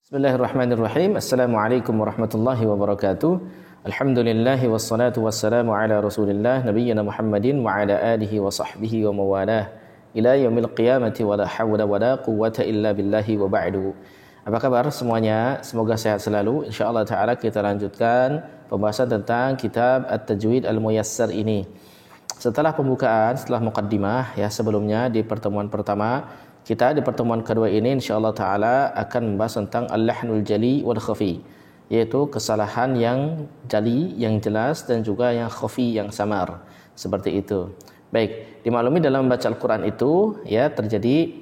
Bismillahirrahmanirrahim. Assalamualaikum warahmatullahi wabarakatuh. Alhamdulillahi wassalatu wassalamu ala rasulillah nabiyyina Muhammadin wa ala alihi wa sahbihi wa mawalah ila yaumil qiyamati wa la hawla wa la quwwata illa billahi wa ba'du. Apa kabar semuanya? Semoga sehat selalu. Insyaallah taala kita lanjutkan pembahasan tentang kitab At-Tajwid Al-Muyassar ini. Setelah pembukaan, setelah muqaddimah ya sebelumnya di pertemuan pertama, kita di pertemuan kedua ini insyaallah taala akan membahas tentang al-lahnul jali wal khafi, yaitu kesalahan yang jali, yang jelas, dan juga yang khafi, yang samar. Seperti itu. Baik, dimaklumi dalam membaca Al-Qur'an itu ya terjadi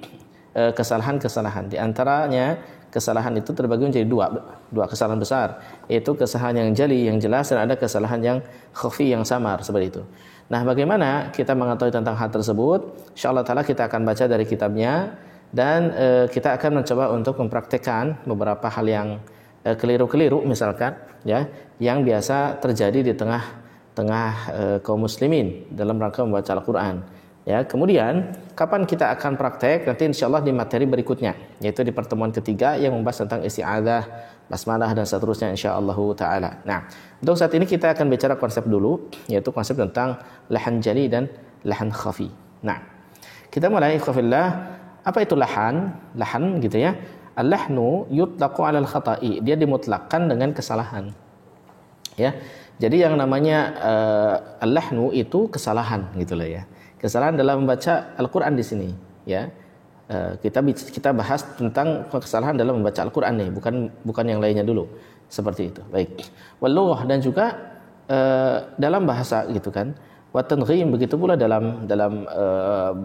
kesalahan-kesalahan. Di antaranya kesalahan itu terbagi menjadi dua kesalahan besar, yaitu kesalahan yang jali, yang jelas, dan ada kesalahan yang khafi, yang samar, seperti itu. Nah, bagaimana kita mengetahui tentang hal tersebut? Insyaallah taala kita akan baca dari kitabnya dan kita akan mencoba untuk mempraktekkan beberapa hal yang keliru-keliru misalkan ya, yang biasa terjadi di tengah kaum muslimin dalam rangka membaca Al-Qur'an. Ya, kemudian kapan kita akan praktek? Nanti insyaallah di materi berikutnya, yaitu di pertemuan ketiga yang membahas tentang isti'adzah, basmalah, dan seterusnya insyaallah taala. Nah, untuk saat ini kita akan bicara konsep dulu, yaitu konsep tentang lahan jali dan lahan khafi. Nah, kita mulai ikhwafillah. Apa itu lahan? Lahan gitu ya. Al-lahnu yutlaqu 'ala al-khata'i. Dia dimutlakkan dengan kesalahan. Ya. Jadi yang namanya al-lahnu itu kesalahan gitu loh ya. Kesalahan dalam membaca Al-Qur'an di sini ya. Kita bahas tentang kesalahan dalam membaca Al-Qur'an nih, bukan yang lainnya dulu. Seperti itu. Baik. Wal lughah, dan juga dalam bahasa gitu kan. Wa tanghim, begitu pula dalam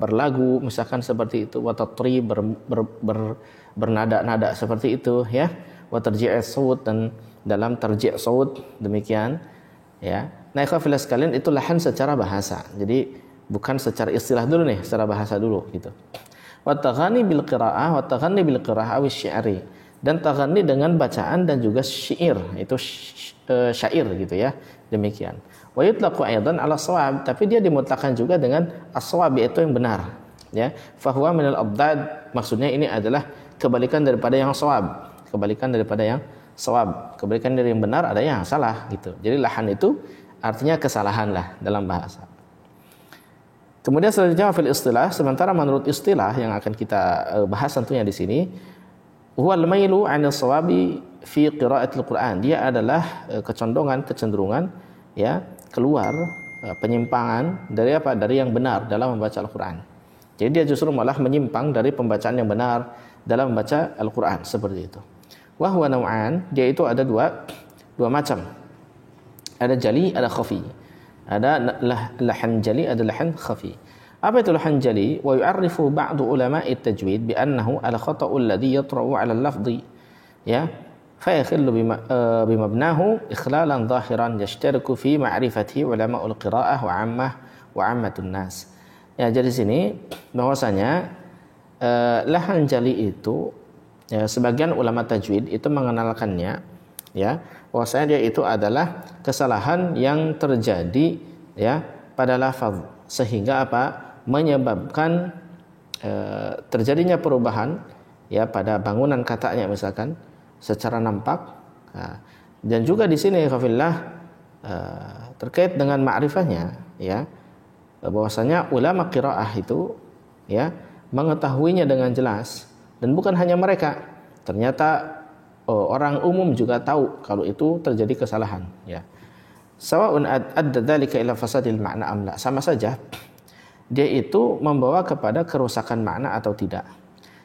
berlagu misalkan seperti itu. Wa tatri, bernada-nada seperti itu ya. Wa tarji' saut, dan dalam tarji' saut demikian ya. Nah, ikhwafillah sekalian, itu lahan secara bahasa. Jadi bukan secara istilah dulu nih, secara bahasa dulu gitu. Wa taghani bil qiraa'ah, wa taghani bil qiraa'ah wa syi'ri, dan taghani dengan bacaan dan juga syair, itu syair gitu ya. Demikian. Wa yutlaqu aidan 'ala shawab, tapi dia dimutlakkan juga dengan as-shawab, yaitu yang benar ya. Fa huwa min al-abdad, maksudnya ini adalah kebalikan daripada yang shawab, kebalikan daripada yang shawab, kebalikan dari yang benar ada yang salah gitu. Jadi lahan itu artinya kesalahan lah dalam bahasa. Kemudian selanjutnya fil istilah, sementara menurut istilah yang akan kita bahas tentunya di sini, huwal mailu 'anil shawabi fi qira'atil Qur'an. Dia adalah kecenderungan ya, keluar penyimpangan dari apa? Dari yang benar dalam membaca Al-Qur'an. Jadi dia justru malah menyimpang dari pembacaan yang benar dalam membaca Al-Qur'an, seperti itu. Wa huwa naw'an, dia itu ada dua macam. Ada jali, ada khafi. Ada lahan jali, ada lahan khafi. Apa itu lahan jali? Wa yu'arrifu ba'du ulama'i tajwid bi annahu al-khata'u alladhi yatra'u 'ala al-lafzi ya, fa yakhillu bimabnahu ikhlalan zahiran yashtariku fi ma'rifati ulama'ul qira'ah wa 'ammatun nas. Ya, jadi sini bahwasanya lahan jali itu ya, sebagian ulama tajwid itu mengenalkannya ya, bahwasanya dia itu adalah kesalahan yang terjadi ya pada lafaz, sehingga apa? Menyebabkan terjadinya perubahan ya pada bangunan katanya misalkan secara nampak. Dan juga di sini khafillah terkait dengan ma'rifahnya ya, bahwasanya ulama qiraah itu ya mengetahuinya dengan jelas, dan bukan hanya mereka, ternyata orang umum juga tahu kalau itu terjadi kesalahan ya. Sawa'un adda dzalika ila fasadil ma'na am la, sama saja dia itu membawa kepada kerusakan makna atau tidak.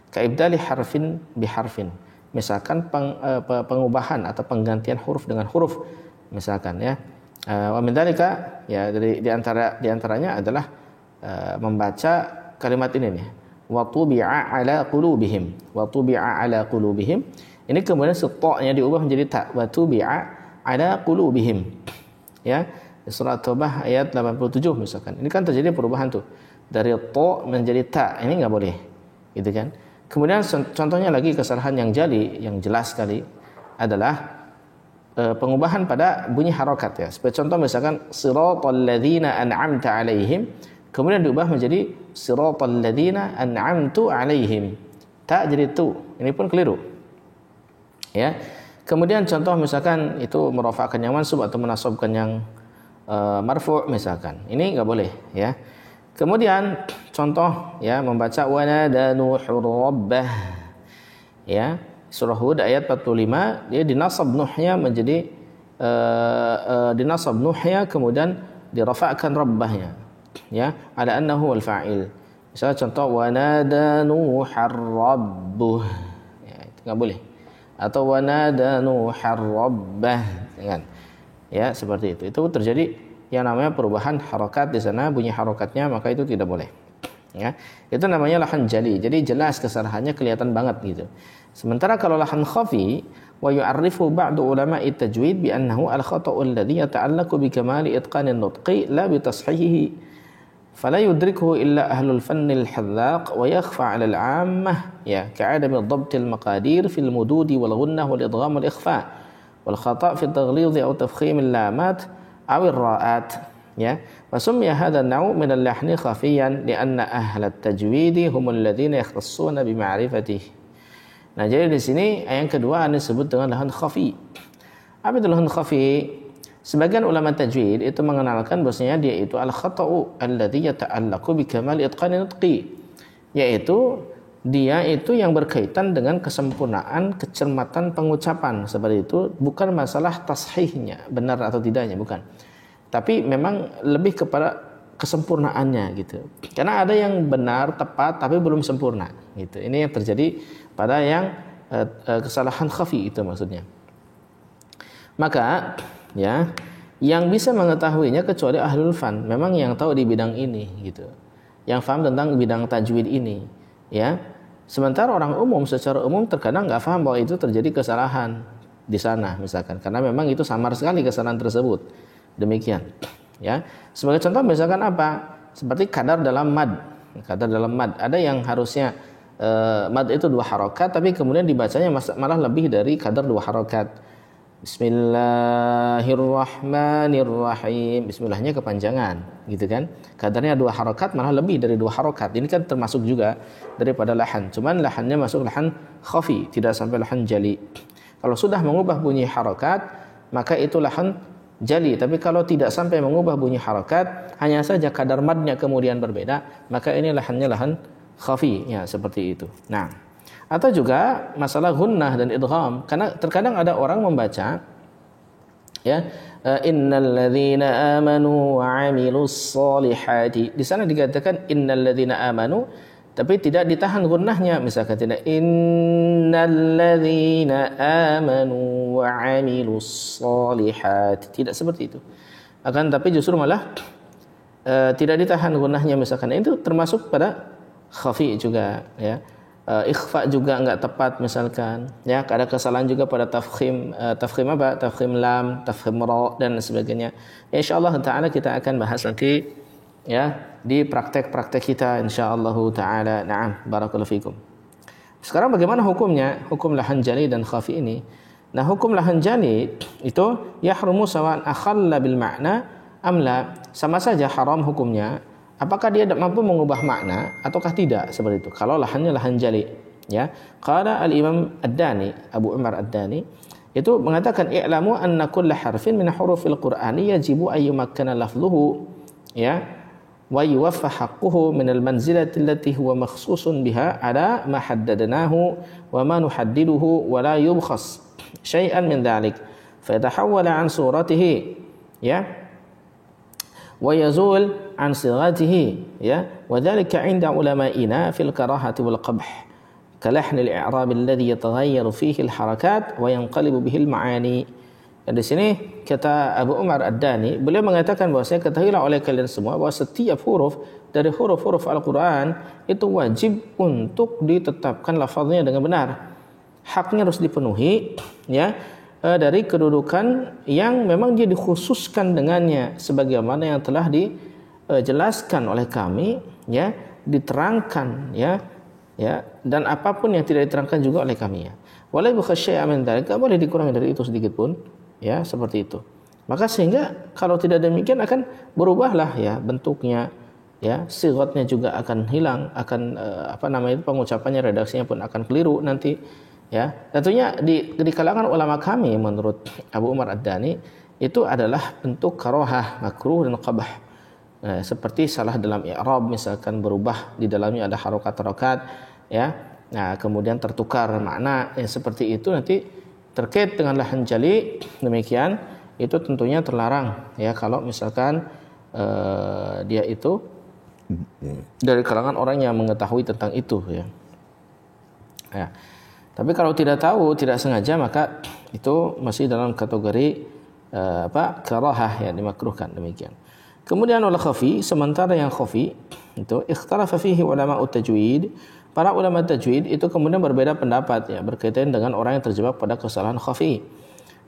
Kaibdali harfin biharfin, misalkan pengubahan atau penggantian huruf dengan huruf misalkan ya. Wa min dzalika ya, di antaranya adalah membaca kalimat ini nih, wa tubi'a ala qulubihim, wa tubi'a ala qulubihim. Ini kemudian ta-nya diubah menjadi ta, wa tubi'a ala qulubihim ya. Surah Taubah ayat 87 misalkan. Ini kan terjadi perubahan tuh dari ta menjadi ta. Ini enggak boleh. Gitu kan? Kemudian contohnya lagi kesalahan yang jali, yang jelas sekali adalah pengubahan pada bunyi harokat ya. Seperti contoh misalkan siratal ladzina an'amta 'alaihim, kemudian diubah menjadi siratal ladzina an'amtu 'alaihim. Ta jadi tu. Ini pun keliru. Ya. Kemudian contoh misalkan itu merofakkan yang mansub atau menasabkan yang marfu' misalkan. Ini enggak boleh ya. Kemudian contoh ya membaca wa nada nuhur rabbah. Ya, surah Hud ayat 45 dia dinasab nuhnya menjadi dinasab nuhnya kemudian dirafa'kan rabbahnya. Ya, ala annahu al fa'il. Misalnya contoh wa nada nuhar rabbuh. Ya, itu enggak boleh. Atau wa nada nuhar rabbah kan. Ya, seperti itu. Itu terjadi yang namanya perubahan harokat di sana, bunyi harokatnya, maka itu tidak boleh. Ya, itu namanya lahan jali. Jadi jelas kesalahannya kelihatan banget gitu. Sementara kalau lahan khafi, wa yu'arrifu ba'du ulama'i tajwid bi annahu al-khata'u alladhi yata'allaqu bi kamali itqanin nutqi la bi tashihihi. Fala yudrikuhu illa ahlul fannil hadzaq wa yakhfa 'ala al-'ammah ya ka'adami dhabtil maqadir fil mududi wal ghunnah wal idgham wal ikhfa wal khata' fi at-taghlidh aw tafkhim al-lamat aw ar-ra'at ya wa summiya hadha an-naw' min al-lahni khafiyan li'anna ahla at-tajwid hum alladhina yakhtassuna bi ma'rifatihi. Nah, jadi di sini yang kedua disebut dengan lahan khafi. Apa itu lahan khafi? Sebagian ulama tajwid itu mengenalkan bahwasanya dia itu al-khata'u alladhi yata'allaqu bi kamal itqani nutqi, yaitu dia itu yang berkaitan dengan kesempurnaan kecermatan pengucapan. Seperti itu, bukan masalah tashihnya, benar atau tidaknya, bukan. Tapi memang lebih kepada kesempurnaannya gitu. Karena ada yang benar, tepat tapi belum sempurna gitu. Ini yang terjadi pada yang kesalahan khafi itu maksudnya. Maka ya, yang bisa mengetahuinya kecuali ahlul fan, memang yang tahu di bidang ini gitu. Yang paham tentang bidang tajwid ini, ya. Sementara orang umum secara umum terkadang enggak paham bahwa itu terjadi kesalahan di sana misalkan, karena memang itu samar sekali kesalahan tersebut. Demikian, ya. Sebagai contoh misalkan apa? Seperti kadar dalam mad. Kadar dalam mad, ada yang harusnya mad itu 2 harokat, tapi kemudian dibacanya malah lebih dari kadar 2 harokat. Bismillahirrahmanirrahim. Bismillahnya kepanjangan, gitu kan? Kadarnya 2 harokat, malah lebih dari 2 harokat. Ini kan termasuk juga daripada lahan. Cuman lahannya masuk lahan khafi, tidak sampai lahan jali. Kalau sudah mengubah bunyi harokat, maka itu lahan jali. Tapi kalau tidak sampai mengubah bunyi harokat, hanya saja kadar madnya kemudian berbeda, maka ini lahannya lahan khafi, ya seperti itu. Nah, atau juga masalah gunnah dan idgham, karena terkadang ada orang membaca ya innalladzina amanu wa 'amilus solihati, di sana dikatakan innalladzina amanu tapi tidak ditahan gunnahnya, misalkan tidak innalladzina amanu wa 'amilus solihati, tidak seperti itu, akan tapi justru malah tidak ditahan gunnahnya misalkan. Itu termasuk pada khafi juga ya. Ikhfa juga enggak tepat misalkan ya, ada kesalahan juga pada tafkhim apa, tafkhim lam, tafkhim ra dan sebagainya. Insyaallah taala kita akan bahas nanti ya di praktek-praktek kita insyaallah taala. Na'am, barakallahu fikum. Sekarang bagaimana hukumnya, hukum lahan jali dan khafi ini? Nah, hukum lahan jali itu yahrumu sawa'an akhalla bil ma'na amla, sama saja haram hukumnya apakah dia mampu mengubah makna ataukah tidak, seperti itu. Kalau lahannya lahan jali, ya. Qala al-Imam Ad-Dani, Abu Umar Ad-Dani, itu mengatakan i'lamu anna kulla harfin min hurufil Qur'ani yajibu an yumakkana lafdhuhu, ya, wa yuwaffa haqquhu min al-manzilati allati huwa makhsusun biha ala ma haddadnahu wa ma nuhaddiduhu wa la yubkhas syai'an min dhalik fa yatahawwala an suratihi, ya, wa yazul an sighatihi, ya, wa dhalika 'inda ulama'ina fil karahati wal qabh kalahn al-i'rab alladhi yataghayyaru fihi al-harakat wa yanqalibu bihi al-ma'ani. Dan di sini kata Abu Umar Ad-Dani, beliau mengatakan bahwasanya ketahuilah oleh kalian semua bahwa setiap huruf dari huruf-huruf Al-Qur'an itu wajib untuk ditetapkan lafaznya dengan benar. Haknya harus dipenuhi, ya, dari kedudukan yang memang dia dikhususkan dengannya, sebagaimana yang telah dijelaskan oleh kami, ya, diterangkan, ya, dan apapun yang tidak diterangkan juga oleh kami, ya. Wala yukhashya min dzalik, enggak boleh dikurangi dari itu sedikit pun, ya, seperti itu. Maka sehingga kalau tidak demikian akan berubahlah ya bentuknya, ya, sighatnya juga akan hilang, akan pengucapannya, redaksinya pun akan keliru nanti. Ya, tentunya di kalangan ulama kami menurut Abu Umar Ad-Dani itu adalah bentuk karohah, makruh dan qabah. Seperti salah dalam i'rab, misalkan berubah di dalamnya ada harokat-harokat, ya. Nah, kemudian tertukar makna, seperti itu nanti terkait dengan lahan jali, demikian itu tentunya terlarang, ya, kalau misalkan dia itu dari kalangan orang yang mengetahui tentang itu, ya. Ya. Tapi kalau tidak tahu, tidak sengaja, maka itu masih dalam kategori karahah, ya, dimakruhkan, demikian. Kemudian wal khafi, sementara yang khafi itu ikhtalafa fihi ulama tajwid. Para ulama tajwid itu kemudian berbeda pendapat, ya, berkaitan dengan orang yang terjebak pada kesalahan khafi.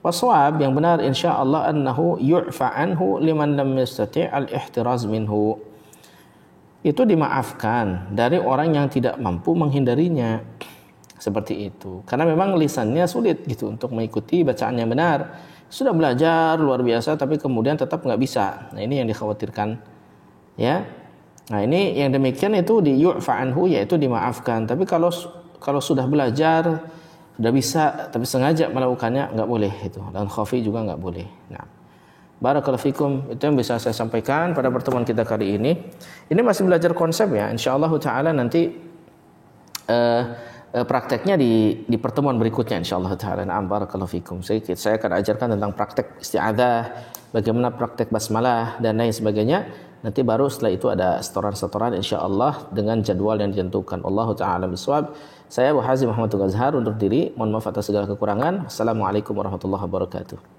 Waswab, yang benar insyaallah annahu yu'fa anhu liman lam yastati' al-ihtiraz minhu. Itu dimaafkan dari orang yang tidak mampu menghindarinya. Seperti itu. Karena memang lisannya sulit gitu untuk mengikuti bacaan yang benar. Sudah belajar luar biasa tapi kemudian tetap nggak bisa. Nah, ini yang dikhawatirkan, ya. Nah, ini yang demikian itu di yu'fa anhu, yaitu dimaafkan. Tapi kalau sudah belajar, sudah bisa tapi sengaja melakukannya, nggak boleh itu. Dan khafi juga nggak boleh. Nah, barakallahu fikum, itu yang bisa saya sampaikan pada pertemuan kita kali ini. Ini masih belajar konsep, ya. Insyaallah taala nanti prakteknya di pertemuan berikutnya insyaallah taala. Na'am, barakallahu fikum. Saya akan ajarkan tentang praktek isti'adzah, bagaimana praktek basmalah dan lain sebagainya. Nanti baru setelah itu ada setoran-setoran insyaallah dengan jadwal yang ditentukan. Wallahu taala bisawab. Saya Abu Hazim Muhammad Azhar undur diri. Mohon maaf atas segala kekurangan. Assalamualaikum warahmatullahi wabarakatuh.